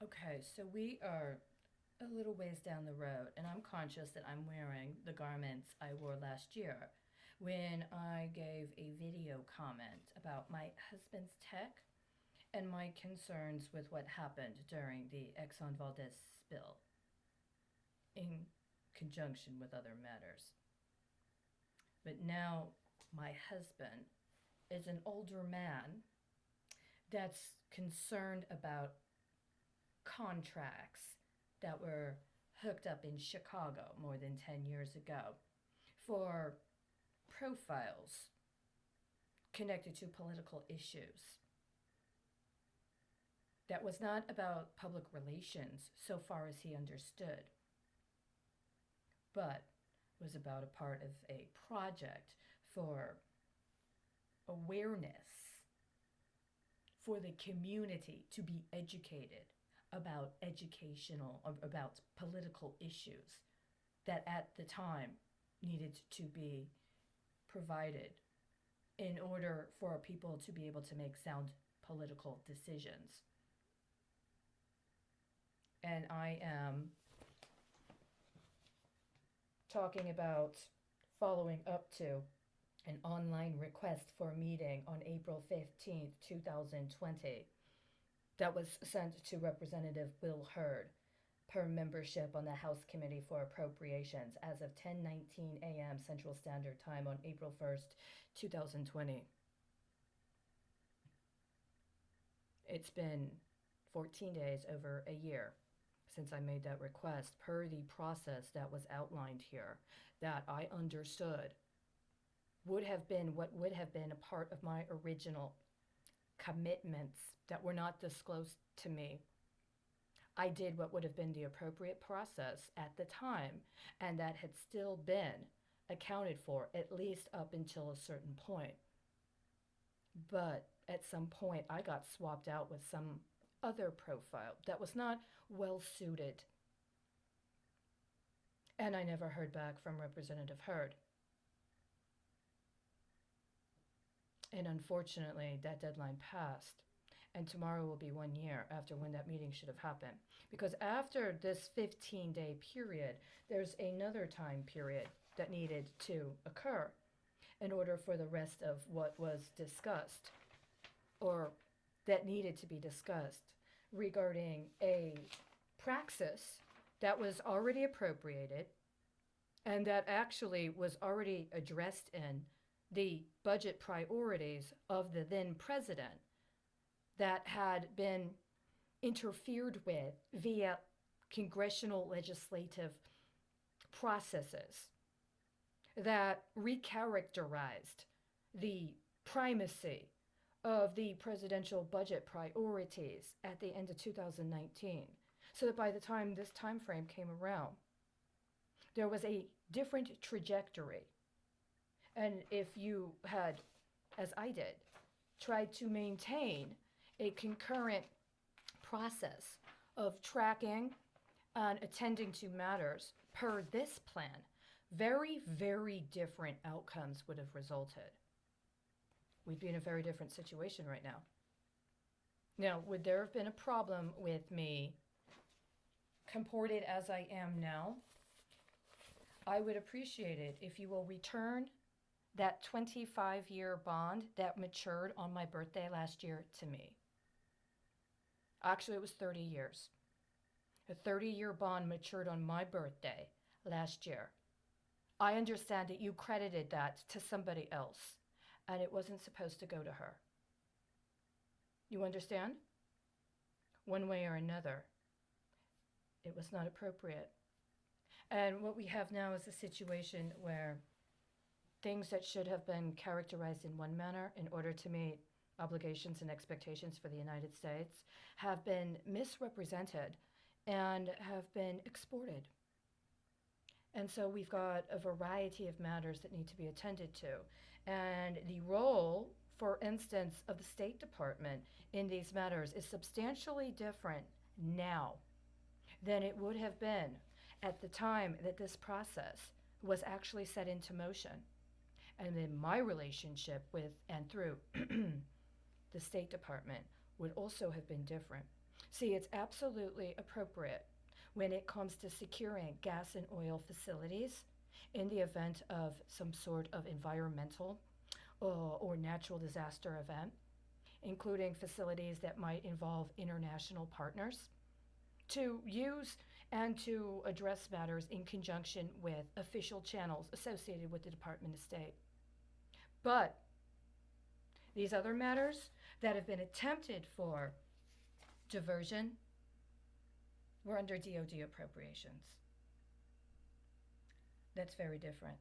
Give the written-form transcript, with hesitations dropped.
Okay, so we are a little ways down the road, and I'm conscious that I'm wearing the garments I wore last year when I gave a video comment about my husband's tech and my concerns with what happened during the Exxon Valdez spill in conjunction with other matters. But now my husband is an older man that's concerned about contracts that were hooked up in Chicago more than 10 years ago for profiles connected to political issues. That was not about public relations so far as he understood, but was about a part of a project for awareness for the community to be educated about about political issues that at the time needed to be provided in order for people to be able to make sound political decisions. And I am talking about following up to an online request for a meeting on April 15th, 2020, that was sent to Representative Will Hurd per membership on the House Committee for Appropriations as of 10:19 a.m. Central Standard Time on April 1st, 2020. It's been 14 days, over a year, since I made that request per the process that was outlined here, that I understood would have been what would have been a part of my original commitments that were not disclosed to me. I did what would have been the appropriate process at the time, and that had still been accounted for, at least up until a certain point. But at some point, I got swapped out with some other profile that was not well suited, and I never heard back from Representative Hurd. And unfortunately, that deadline passed. And tomorrow will be 1 year after when that meeting should have happened. Because after this 15-day period, there's another time period that needed to occur in order for the rest of what was discussed or that needed to be discussed regarding a praxis that was already appropriated and that actually was already addressed in the budget priorities of the then president that had been interfered with via congressional legislative processes that recharacterized the primacy of the presidential budget priorities at the end of 2019, so that by the time this time frame came around, there was a different trajectory. And if you had, as I did, tried to maintain a concurrent process of tracking and attending to matters per this plan, very, very different outcomes would have resulted. We'd be in a very different situation right now. Now, would there have been a problem with me comported as I am now? I would appreciate it if you will return that 25-year bond that matured on my birthday last year to me. Actually, it was 30 years. A 30-year bond matured on my birthday last year. I understand that you credited that to somebody else, and it wasn't supposed to go to her. You understand? One way or another, it was not appropriate. And what we have now is a situation where things that should have been characterized in one manner in order to meet obligations and expectations for the United States have been misrepresented and have been exported. And so we've got a variety of matters that need to be attended to. And the role, for instance, of the State Department in these matters is substantially different now than it would have been at the time that this process was actually set into motion. And then my relationship with and through the State Department would also have been different. See, it's absolutely appropriate when it comes to securing gas and oil facilities in the event of some sort of environmental or natural disaster event, including facilities that might involve international partners, to use and to address matters in conjunction with official channels associated with the Department of State. But these other matters that have been attempted for diversion were under DoD appropriations. That's very different.